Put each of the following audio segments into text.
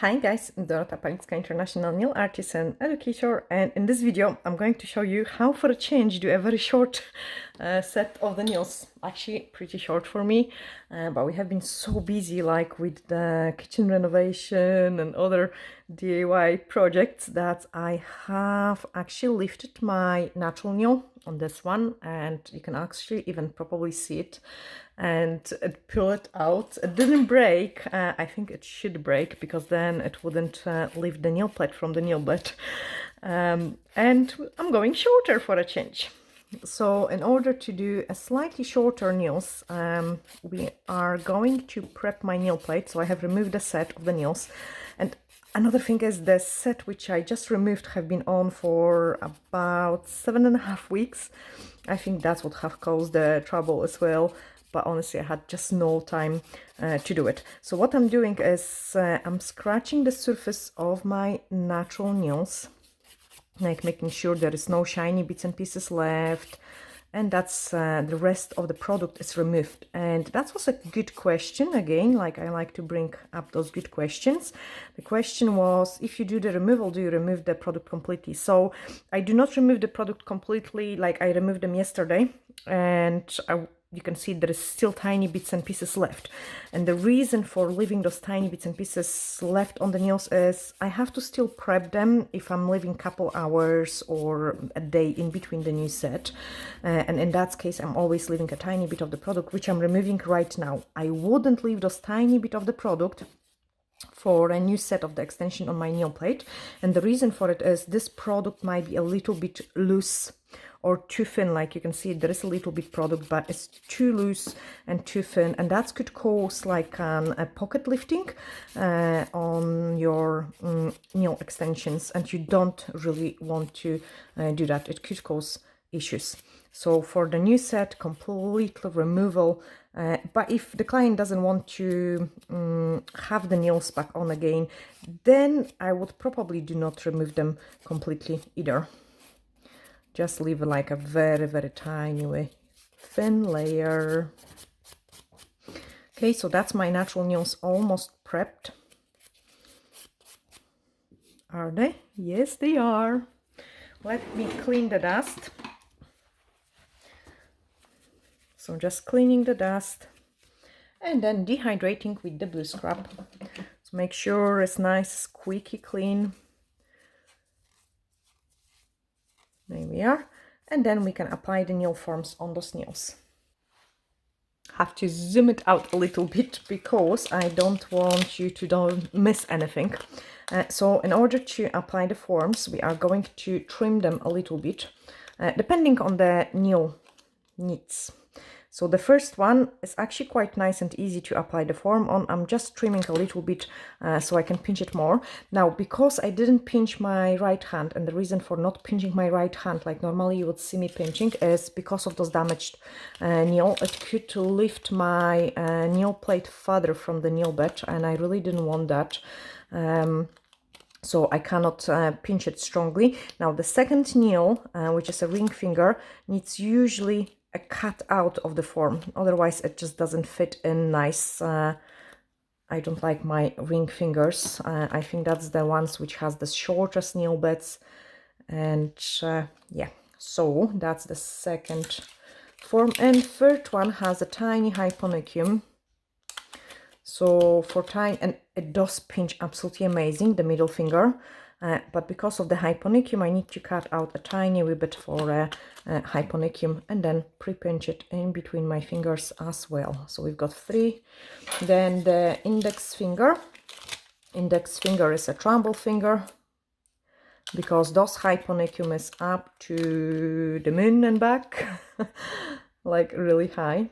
Hi guys, I'm Dorota Palicka, international nail artist and educator, and in this video I'm going to show you how for a change do a very short set of the nails. Actually pretty short for me, but we have been so busy like with the kitchen renovation and other DIY projects that I have actually lifted my natural nail on this one, and you can actually even probably see it and pull it out. It didn't break. I think it should break because then it wouldn't leave the nail plate from the nail bed. And I'm going shorter for a change. So in order to do a slightly shorter nails, we are going to prep my nail plate. So I have removed the set of the nails, and another thing is the set which I just removed have been on for about 7.5 weeks. I think that's what have caused the trouble as well, but honestly I had just no time to do it. So what I'm doing is I'm scratching the surface of my natural nails, like making sure there is no shiny bits and pieces left, and that's the rest of the product is removed. And that was a good question. Again, like I like to bring up those good questions. The question was, if you do the removal, do you remove the product completely? So I do not remove the product completely. Like I removed them yesterday, and you can see there is still tiny bits and pieces left. And the reason for leaving those tiny bits and pieces left on the nails is I have to still prep them if I'm leaving a couple hours or a day in between the new set. And in that case, I'm always leaving a tiny bit of the product, which I'm removing right now. I wouldn't leave those tiny bit of the product for a new set of the extension on my nail plate. And the reason for it is this product might be a little bit loose or too thin. Like you can see, there is a little bit product, but it's too loose and too thin, and that could cause like a pocket lifting on your nail extensions, and you don't really want to do that. It could cause issues. So for the new set, complete removal. But if the client doesn't want to have the nails back on again, then I would probably do not remove them completely either. Just leave like a very, very tiny, thin layer. Okay, so that's my natural nails almost prepped. Are they? Yes, they are. Let me clean the dust. So just cleaning the dust and then dehydrating with the blue scrub. So make sure it's nice, squeaky clean. There we are. And then we can apply the nail forms on those nails. Have to zoom it out a little bit because I don't want you to don't miss anything. So in order to apply the forms, we are going to trim them a little bit, depending on the nail needs. So the first one is actually quite nice and easy to apply the form on. I'm just trimming a little bit so I can pinch it more. Now, because I didn't pinch my right hand, and the reason for not pinching my right hand like normally you would see me pinching is because of those damaged nail. It could lift my nail plate further from the nail bed, and I really didn't want that. So I cannot pinch it strongly. Now the second nail, which is a ring finger, needs usually a cut out of the form, otherwise it just doesn't fit in nice. I don't like my ring fingers. I think that's the ones which has the shortest nail beds, and yeah, so that's the second form. And third one has a tiny hyponicum. So for tiny, and it does pinch absolutely amazing, the middle finger. But because of the hyponicum, I need to cut out a tiny wee bit for a hyponicum and then pre-pinch it in between my fingers as well. So we've got 3. Then the index finger. Index finger is a tremble finger because those hyponicum is up to the moon and back, like really high.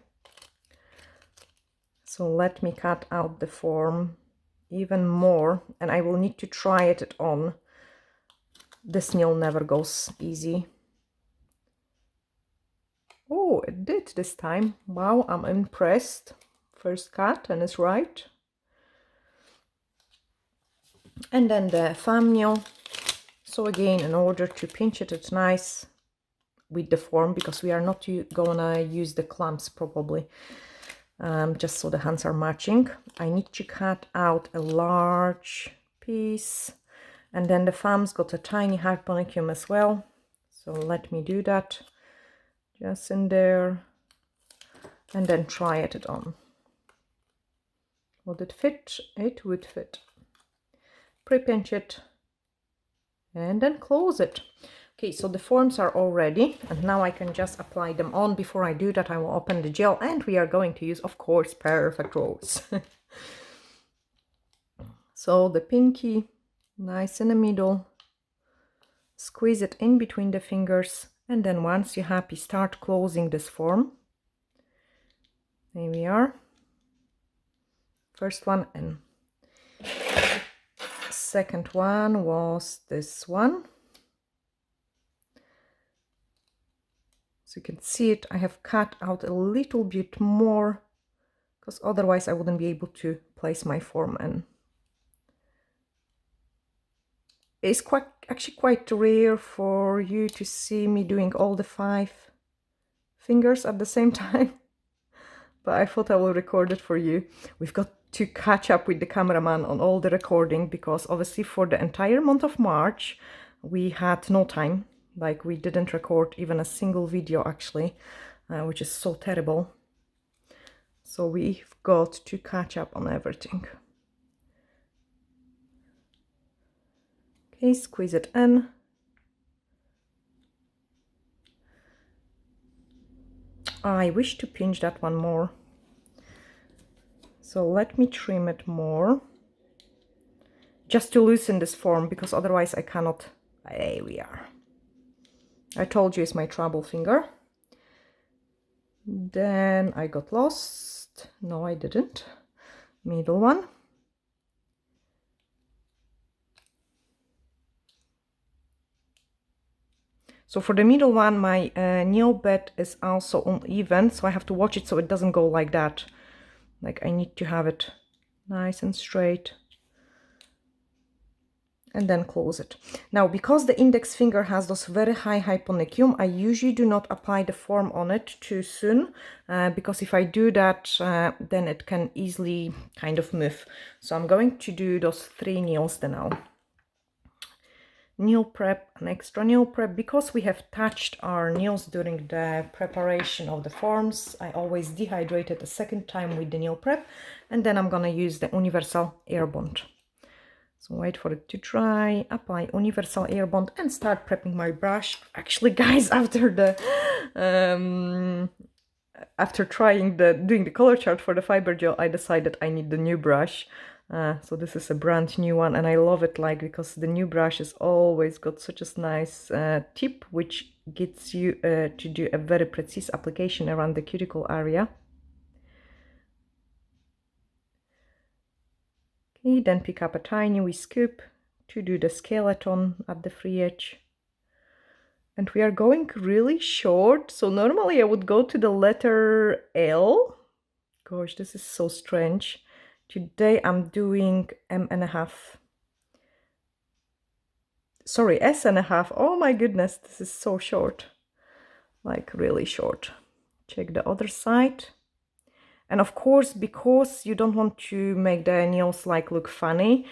So let me cut out the form even more, and I will need to try it on. This nail never goes easy. Oh, it did this time. Wow, I'm impressed. First cut, and it's right. And then the thumb nail. So again, in order to pinch it, it's nice with the form because we are not gonna use the clamps probably. Just so the hands are matching. I need to cut out a large piece. And then the thumb's got a tiny hyponychium as well. So let me do that. Just in there. And then try it on. Would it fit? It would fit. Pre-pinch it. And then close it. Okay, so the forms are all ready, and now I can just apply them on. Before I do that, I will open the gel, and we are going to use, of course, Perfect Rose. So the pinky, nice in the middle, squeeze it in between the fingers, and then once you're happy, start closing this form. There we are. First one, and second one was this one. So you can see it, I have cut out a little bit more because otherwise I wouldn't be able to place my form in. It's actually quite rare for you to see me doing all the 5 fingers at the same time, but I thought I will record it for you. We've got to catch up with the cameraman on all the recording because obviously for the entire month of March we had no time. Like, we didn't record even a single video actually, which is so terrible. So we've got to catch up on everything. Okay, squeeze it in. I wish to pinch that one more. So let me trim it more. Just to loosen this form, because otherwise I cannot. There we are. I told you it's my trouble finger. Then I got lost. No, I didn't. Middle one. So for the middle one, my nail bed is also uneven, so I have to watch it so it doesn't go like that. Like, I need to have it nice and straight. And then close it. Now, because the index finger has those very high hyponychium, I usually do not apply the form on it too soon, because if I do that, then it can easily kind of move. So I'm going to do those 3 nails then now. Nail prep, an extra nail prep, because we have touched our nails during the preparation of the forms. I always dehydrate it a second time with the nail prep, and then I'm gonna use the Universal Air Bond. So wait for it to dry, apply Universal Air Bond, and start prepping my brush. Actually, guys, after the after doing the color chart for the fiber gel, I decided I need the new brush. So this is a brand new one, and I love it, like, because the new brush has always got such a nice tip, which gets you to do a very precise application around the cuticle area. Okay, then pick up a tiny wee scoop to do the skeleton at the free edge. And we are going really short, so normally I would go to the letter L. Gosh, this is so strange. Today I'm doing M.5. Sorry, S.5. Oh my goodness, this is so short. Like, really short. Check the other side. And of course, because you don't want to make the nails like look funny,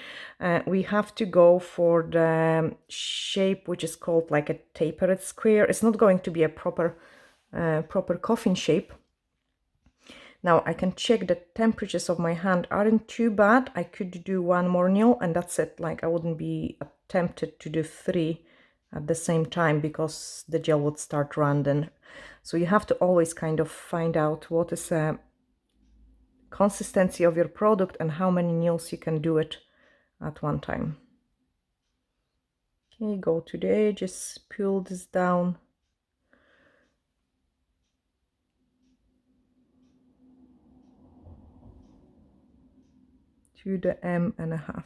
we have to go for the shape which is called like a tapered square. It's not going to be a proper coffin shape. Now I can check the temperatures of my hand aren't too bad. I could do 1 more nail and that's it. Like, I wouldn't be tempted to do 3 at the same time because the gel would start running. So you have to always kind of find out what is consistency of your product and how many nails you can do it at one time. Okay, go to the edges, pull this down. To the M.5.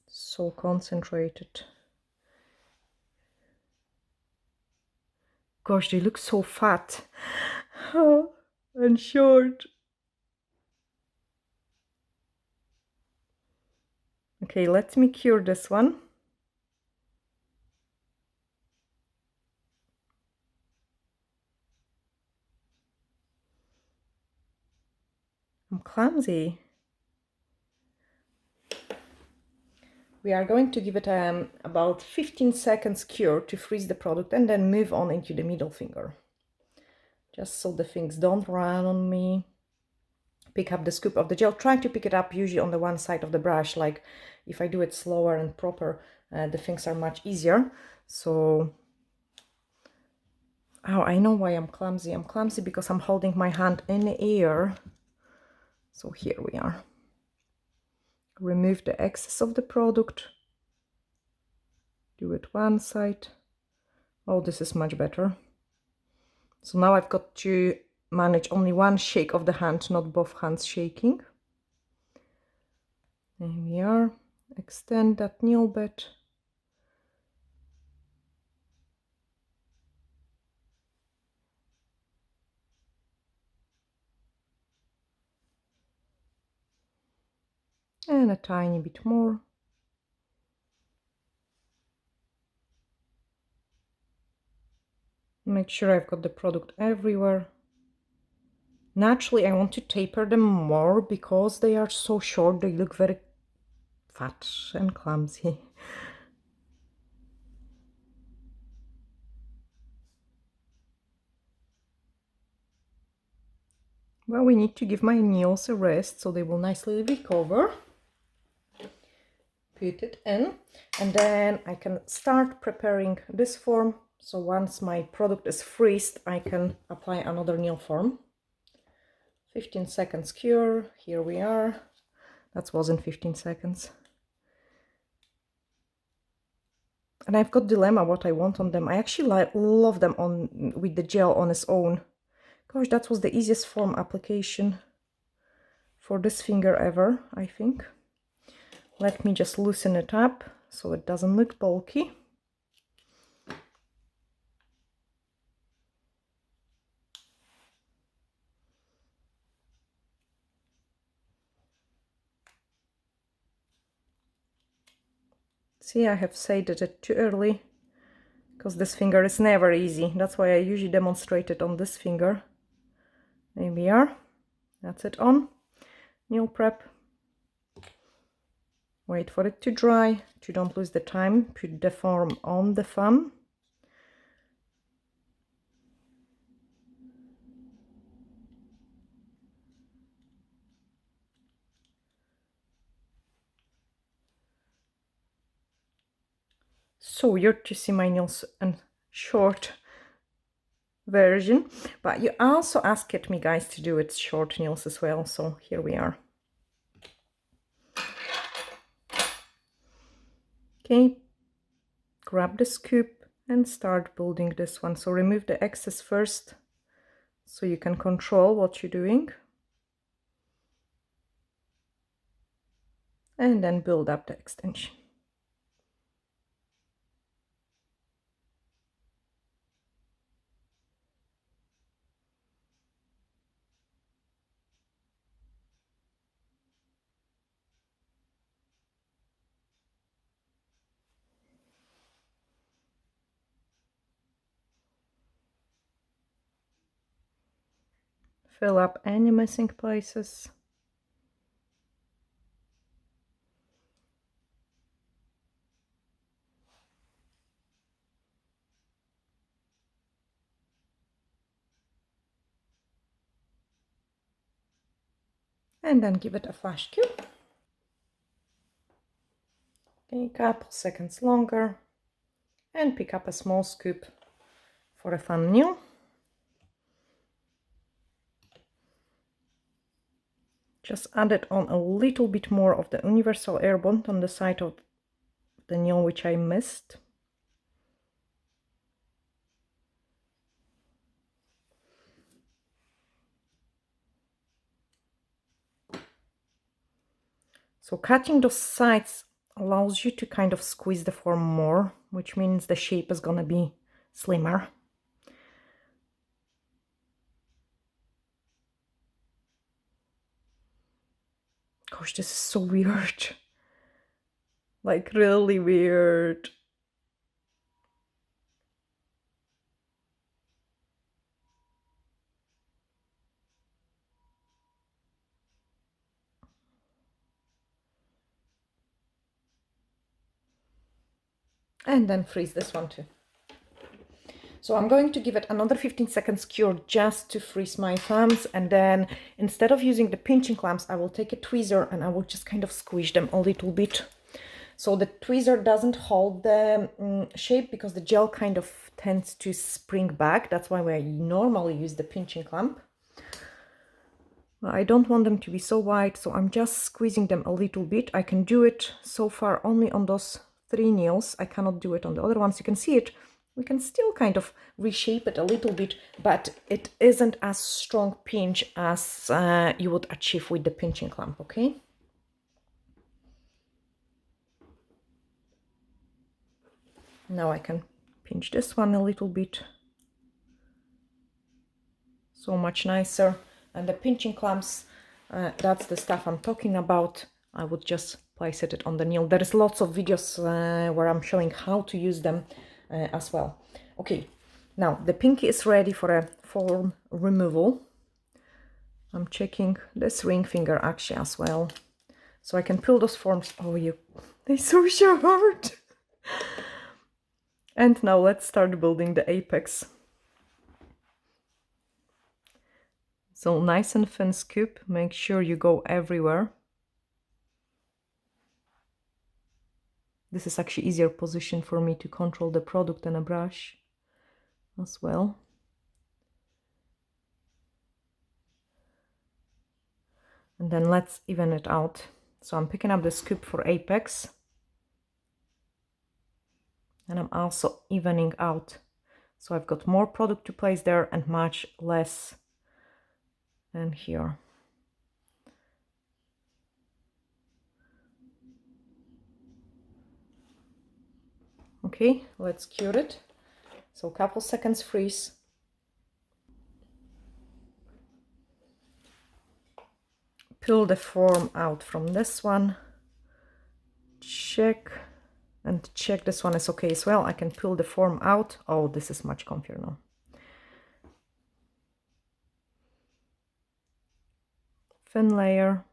So concentrated. Gosh, they look so fat and short. Okay, let me cure this one. clumsy. We are going to give it about 15 seconds cure to freeze the product and then move on into the middle finger. Just so the things don't run on me. Pick up the scoop of the gel. Try to pick it up usually on the one side of the brush. Like if I do it slower and proper, the things are much easier. So, oh, I know why I'm clumsy. I'm clumsy because I'm holding my hand in the air. So here we are. Remove the excess of the product. Do it one side. Oh, this is much better. So now I've got to manage only one shake of the hand, not both hands shaking. There we are. Extend that nail bed. And a tiny bit more. Make sure I've got the product everywhere. Naturally, I want to taper them more because they are so short, they look very fat and clumsy. Well, we need to give my nails a rest so they will nicely recover. Put it in, and then I can start preparing this form. So once my product is freezed, I can apply another nail form. 15 seconds cure. Here we are. That wasn't 15 seconds. And I've got dilemma what I want on them. I actually love them on with the gel on its own. Gosh, that was the easiest form application for this finger ever, I think. Let me just loosen it up so it doesn't look bulky. See, I have said it too early because this finger is never easy. That's why I usually demonstrate it on this finger. There we are. That's it on. Nail prep. Wait for it to dry, to don't lose the time. Put the form on the thumb. So weird to see my nails in short version, but you also asked me, guys, to do it short nails as well, so here we are. Okay, grab the scoop and start building this one. So remove the excess first so you can control what you're doing, and then build up the extension. Fill up any missing places. And then give it a flash cue. Okay, a couple seconds longer. And pick up a small scoop for a thumbnail. Just added on a little bit more of the universal air bond on the side of the nail which I missed. So cutting those sides allows you to kind of squeeze the form more, which means the shape is gonna be slimmer. Gosh, this is so weird. Like really weird. And then freeze this one too. So I'm going to give it another 15 seconds cure just to freeze my thumbs, and then instead of using the pinching clamps, I will take a tweezer and I will just kind of squish them a little bit. So the tweezer doesn't hold the shape because the gel kind of tends to spring back. That's why we normally use the pinching clamp. I don't want them to be so wide, so I'm just squeezing them a little bit. I can do it so far only on those 3 nails. I cannot do it on the other ones. You can see it. We can still kind of reshape it a little bit, but it isn't as strong pinch as you would achieve with the pinching clamp, okay? Now I can pinch this one a little bit. So much nicer. And the pinching clamps, that's the stuff I'm talking about. I would just place it on the nail. There is lots of videos where I'm showing how to use them as well. Okay, now the pinky is ready for a form removal. I'm checking this ring finger actually as well, so I can peel those forms. Oh, they're so short. And now let's start building the apex. So nice and thin scoop, make sure you go everywhere. This is actually easier position for me to control the product than a brush as well. And then let's even it out. So I'm picking up the scoop for apex. And I'm also evening out. So I've got more product to place there and much less than here. Okay, let's cure it. So a couple seconds freeze. Peel the form out from this one. Check and check this one is okay as well. I can peel the form out. Oh, this is much comfier now. Thin layer.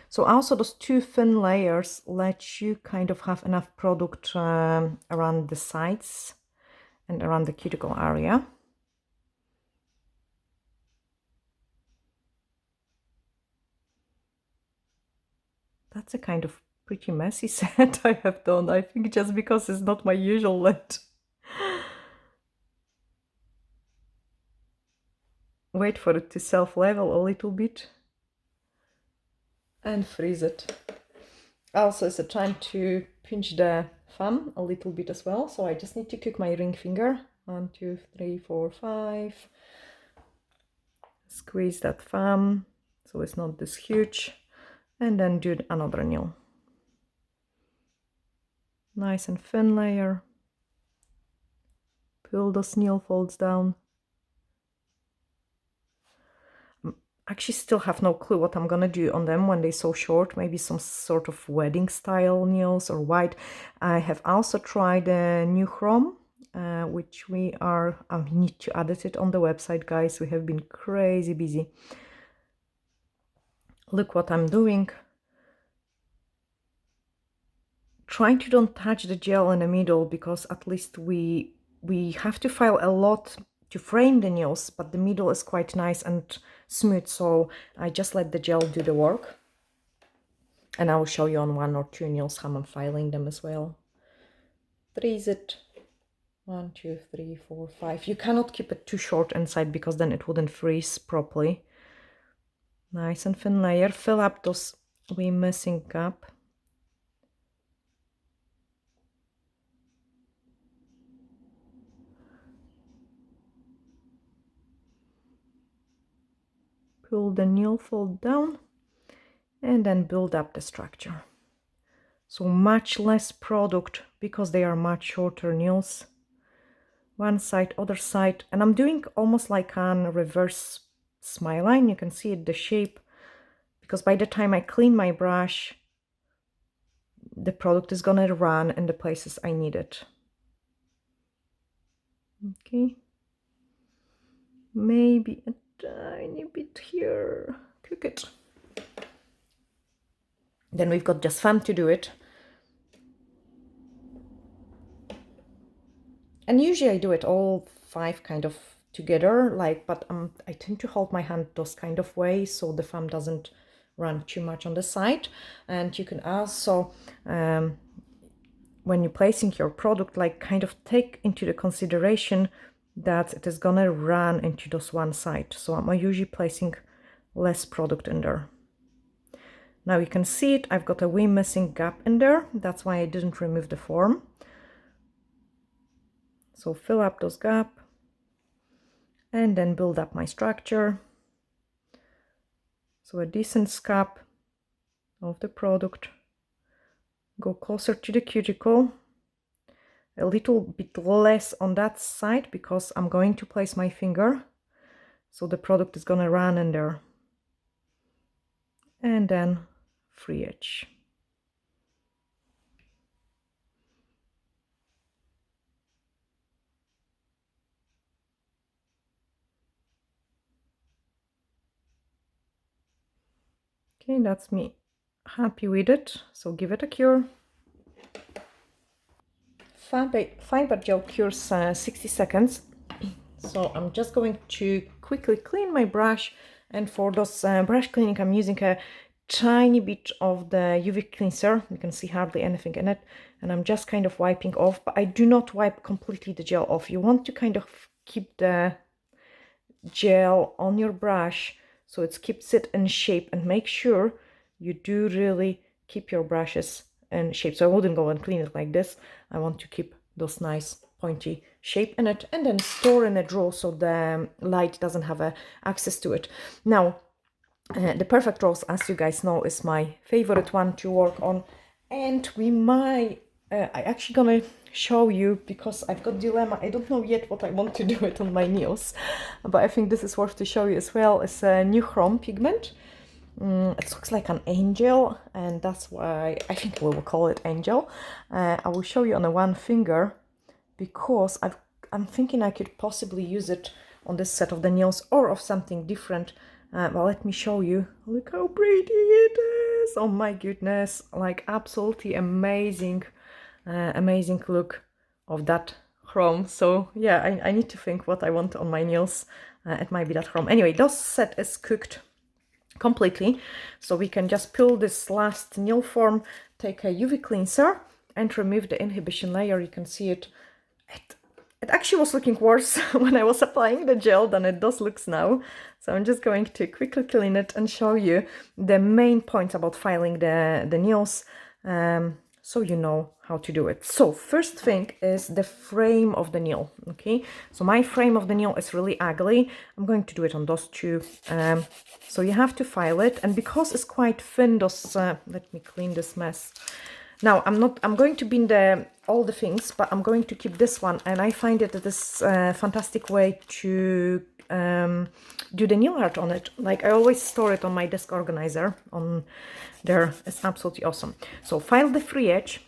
So also those 2 thin layers let you kind of have enough product around the sides and around the cuticle area. That's a kind of pretty messy set I have done, I think, just because it's not my usual length. Wait for it to self-level a little bit and freeze it. Also, it's a time to pinch the thumb a little bit as well, so I just need to cook my ring finger. 1, 2, 3, 4, 5. Squeeze that thumb so it's not this huge, and then do another nail. Nice and thin layer. Pull those nail folds down. Actually still have no clue what I'm gonna do on them when they're so short. Maybe some sort of wedding style nails or white. I have also tried a new chrome, which I need to edit it on the website, guys. We have been crazy busy. Look what I'm doing. Trying to don't touch the gel in the middle, because at least we have to file a lot to frame the nails, but the middle is quite nice and smooth, so I just let the gel do the work. And I will show you on 1 or 2 nails how I'm filing them as well. Freeze it. 1, 2, 3, 4, 5. You cannot keep it too short inside because then it wouldn't freeze properly. Nice and thin layer. Fill up those we missing gap. Pull the nail fold down and then build up the structure. So much less product because they are much shorter nails. One side, other side, and I'm doing almost like a reverse smile line. You can see it, the shape, because by the time I clean my brush, the product is gonna run in the places I need it. Okay, maybe a tiny bit here. Cook it. Then we've got just fun to do it. And usually I do it all 5 kind of together, like, but I tend to hold my hand those kind of way so the foam doesn't run too much on the side. And you can also, when you're placing your product, like kind of take into the consideration that it is gonna run into this one side. So I'm usually placing less product in there. Now you can see it, I've got a wee missing gap in there. That's why I didn't remove the form. So fill up those gaps and then build up my structure. So a decent scap of the product. Go closer to the cuticle. A little bit less on that side because I'm going to place my finger. So the product is gonna run in there. And then free edge. Okay, that's me happy with it. So give it a cure. Fiber gel cures 60 seconds. So I'm just going to quickly clean my brush, and for those brush cleaning I'm using a tiny bit of the UV cleanser. You can see hardly anything in it, and I'm just kind of wiping off, but I do not wipe completely the gel off. You want to kind of keep the gel on your brush so it keeps it in shape, and make sure you do really keep your brushes in shape. So I wouldn't go and clean it like this. I want to keep those nice pointy shape in it, and then store in a drawer so the light doesn't have access to it. Now the perfect rose, as you guys know, is my favorite one to work on, and we might I actually gonna show you because I've got dilemma. I don't know yet what I want to do it on my nails, but I think this is worth to show you as well. It's a new chrome pigment. It looks like an angel, and that's why I think we will call it angel. I will show you on a one finger because I'm thinking I could possibly use it on this set of the nails or of something different. Well, let me show you. Look how pretty it is. Oh my goodness, like absolutely amazing, amazing look of that chrome. So yeah, I need to think what I want on my nails. It might be that chrome. Anyway, this set is cooked completely, so we can just peel this last nail form, take a UV cleanser and remove the inhibition layer. You can see it actually was looking worse when I was applying the gel than it does looks now. So I'm just going to quickly clean it and show you the main points about filing the nails, so you know how to do it. So first thing is the frame of the nail. Okay, so my frame of the nail is really ugly. I'm going to do it on those two. So you have to file it, and because it's quite thin, those let me clean this mess. Now I'm going to bin all the things, but I'm going to keep this one, and I find it this fantastic way to do the nail art on it. Like I always store it on my desk organizer on there. It's absolutely awesome. So file the free edge,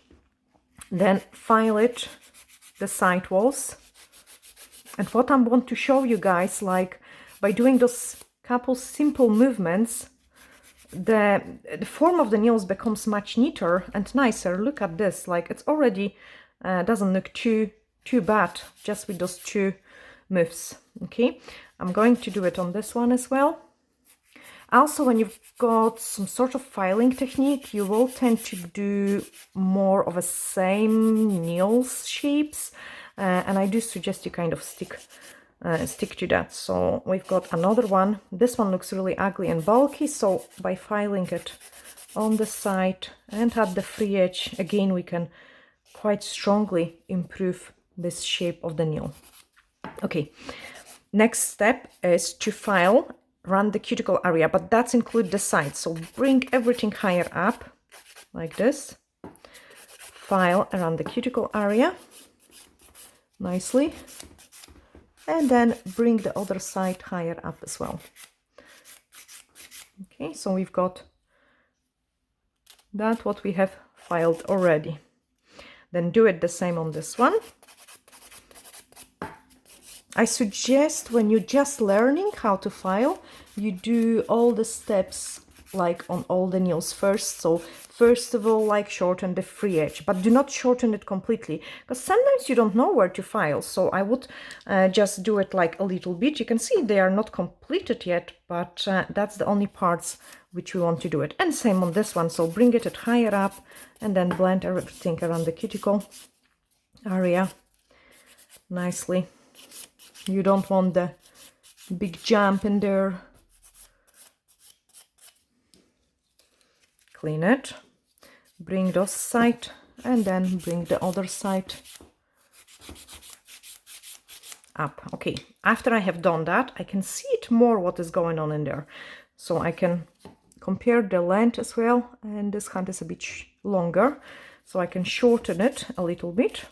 then file it the side walls. And what I want to show you guys, like by doing those couple simple movements, the form of the nails becomes much neater and nicer. Look at this, like it's already doesn't look too bad just with those two moves. Okay, I'm going to do it on this one as well. Also, when you've got some sort of filing technique, you will tend to do more of a same nails shapes, and I do suggest you kind of stick to that. So we've got another one. This one looks really ugly and bulky, so by filing it on the side and at the free edge, again we can quite strongly improve this shape of the nail. Okay, next step is to file around the cuticle area, but that's include the sides. So bring everything higher up like this, file around the cuticle area nicely, and then bring the other side higher up as well. Okay, so we've got that what we have filed already. Then do it the same on this one. I suggest when you're just learning how to file, you do all the steps like on all the nails first. So first of all, like shorten the free edge, but do not shorten it completely, because sometimes you don't know where to file. So I would just do it like a little bit. You can see they are not completed yet, but that's the only parts which we want to do it. And same on this one. So bring it higher up and then blend everything around the cuticle area nicely. You don't want the big jump in there. Clean it, bring this side and then bring the other side up. Okay, after I have done that, I can see it more what is going on in there. So I can compare the length as well, and this hand is a bit longer, so I can shorten it a little bit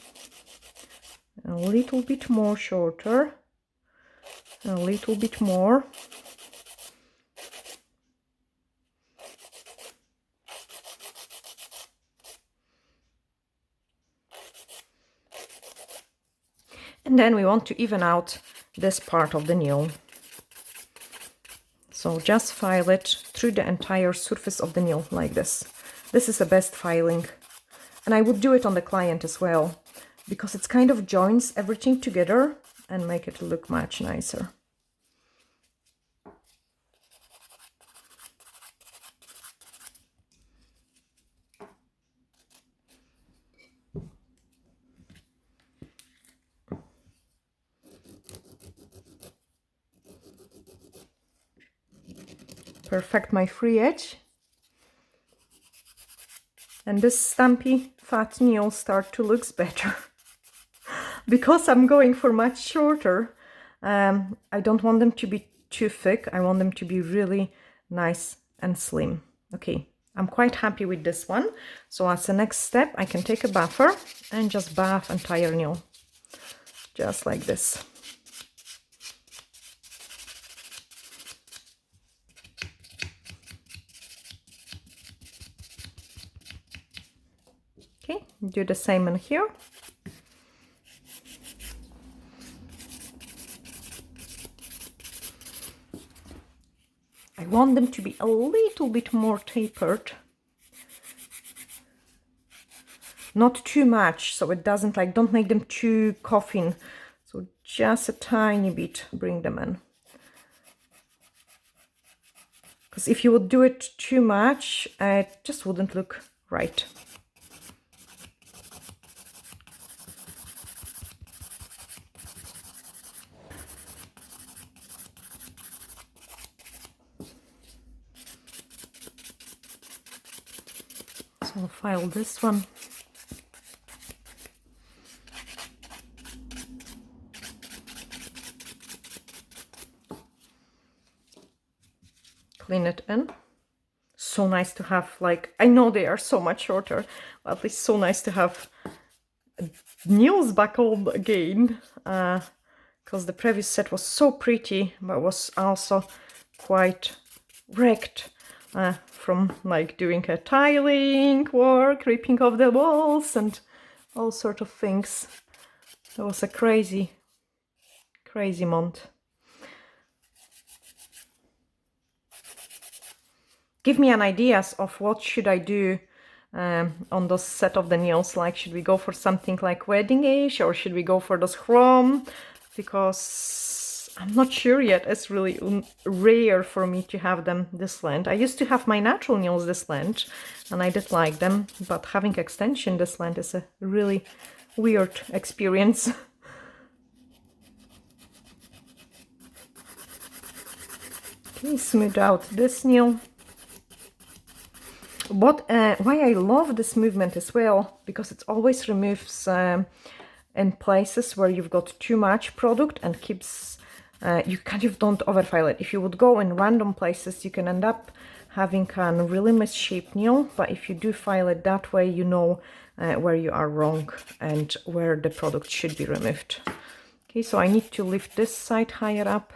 more shorter, a little bit more. And then we want to even out this part of the nail. So just file it through the entire surface of the nail like this. This is the best filing. And I would do it on the client as well, because it's kind of joins everything together and make it look much nicer. Perfect my free edge. And this stumpy fat nail start to look better. Because I'm going for much shorter, I don't want them to be too thick. I want them to be really nice and slim. Okay, I'm quite happy with this one. So as the next step, I can take a buffer and just buff entire nail. Just like this. Okay, do the same in here. I want them to be a little bit more tapered. Not too much, so it doesn't like, don't make them too coffin. So just a tiny bit, bring them in. Because if you would do it too much, it just wouldn't look right. So I'll file this one. Clean it in. So nice to have, like, I know they are so much shorter, but at least so nice to have nails buckled again, because the previous set was so pretty, but was also quite wrecked from like doing a tiling work, ripping off the walls and all sort of things. It was a crazy month. Give me an ideas of what should I do on those set of the nails. Like, should we go for something like wedding-ish, or should we go for those chrome? Because I'm not sure yet. It's really rare for me to have them this length. I used to have my natural nails this length, and I did like them, but having extension this length is a really weird experience. Okay, smooth out this nail. Why I love this movement as well, because it always removes in places where you've got too much product and keeps, you kind of don't overfile it. If you would go in random places, you can end up having a really misshaped nail, but if you do file it that way, you know where you are wrong and where the product should be removed. Okay, so I need to lift this side higher up.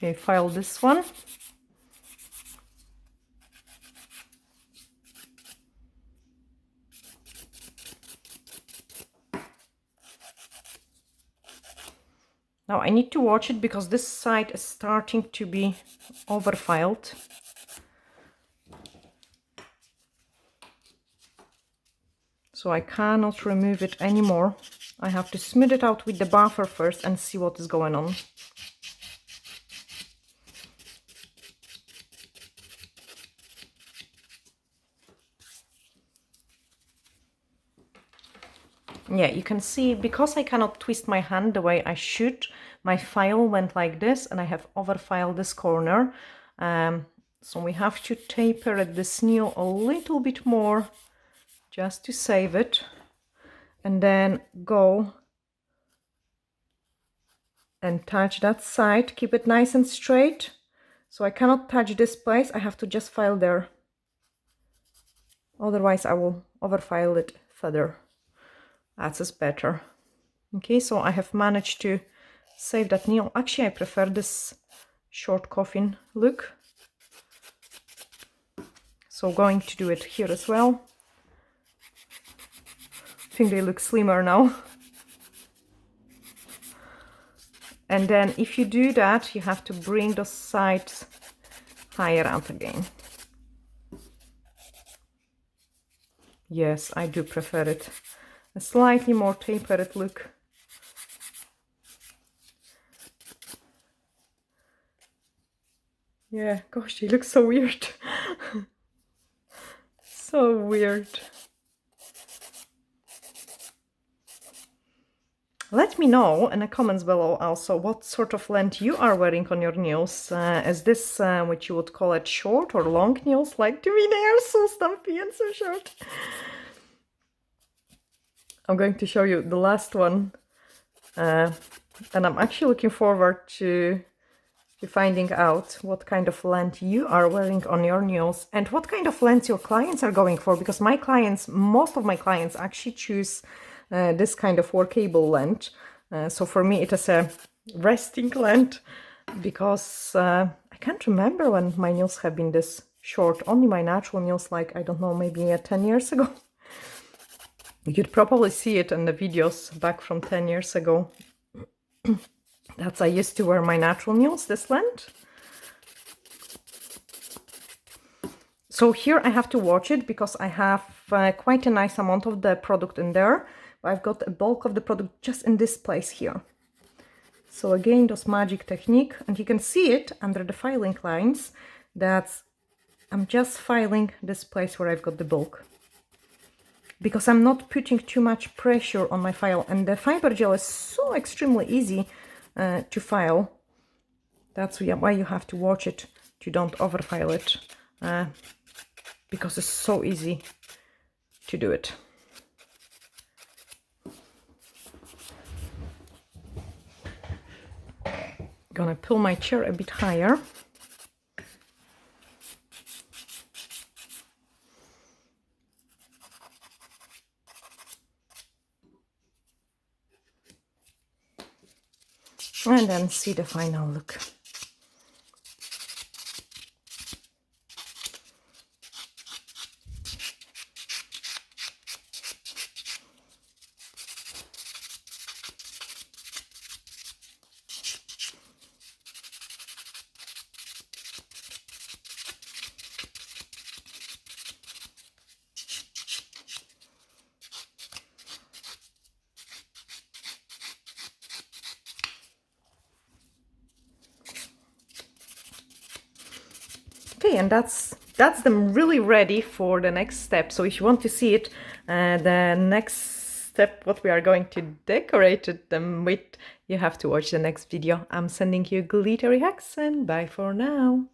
Okay, file this one. Now I need to watch it because this side is starting to be overfiled. So I cannot remove it anymore. I have to smooth it out with the buffer first and see what is going on. Yeah, you can see, because I cannot twist my hand the way I should, my file went like this and I have overfiled this corner. So we have to taper this nail a little bit more just to save it, and then go and touch that side. Keep it nice and straight. So I cannot touch this place, I have to just file there. Otherwise I will overfile it further. That's better. Okay, so I have managed to save that nail. Actually, I prefer this short coffin look. So going to do it here as well. I think they look slimmer now. And then if you do that, you have to bring the sides higher up again. Yes, I do prefer it. A slightly more tapered look. Yeah, gosh, it looks so weird. So weird. Let me know in the comments below also what sort of length you are wearing on your nails. Is this what you would call it short or long nails? Like, to me they are so stumpy and so short. I'm going to show you the last one. And I'm actually looking forward to finding out what kind of length you are wearing on your nails and what kind of length your clients are going for, because my clients, most of my clients actually choose this kind of workable length. So for me it is a resting length, because I can't remember when my nails have been this short. Only my natural nails, like, I don't know, maybe 10 years ago. You could probably see it in the videos back from 10 years ago. That's I used to wear my natural nails this length. So here I have to watch it because I have quite a nice amount of the product in there. I've got a bulk of the product just in this place here. So again, those magic technique, and you can see it under the filing lines that I'm just filing this place where I've got the bulk, because I'm not putting too much pressure on my file, and the fiber gel is so extremely easy to file. That's why you have to watch it to don't overfile it, because it's so easy to do it. Gonna pull my chair a bit higher. And then see the final look. Okay, and that's them really ready for the next step. So if you want to see it, the next step, what we are going to decorate them with, you have to watch the next video. I'm sending you glittery hacks, and bye for now.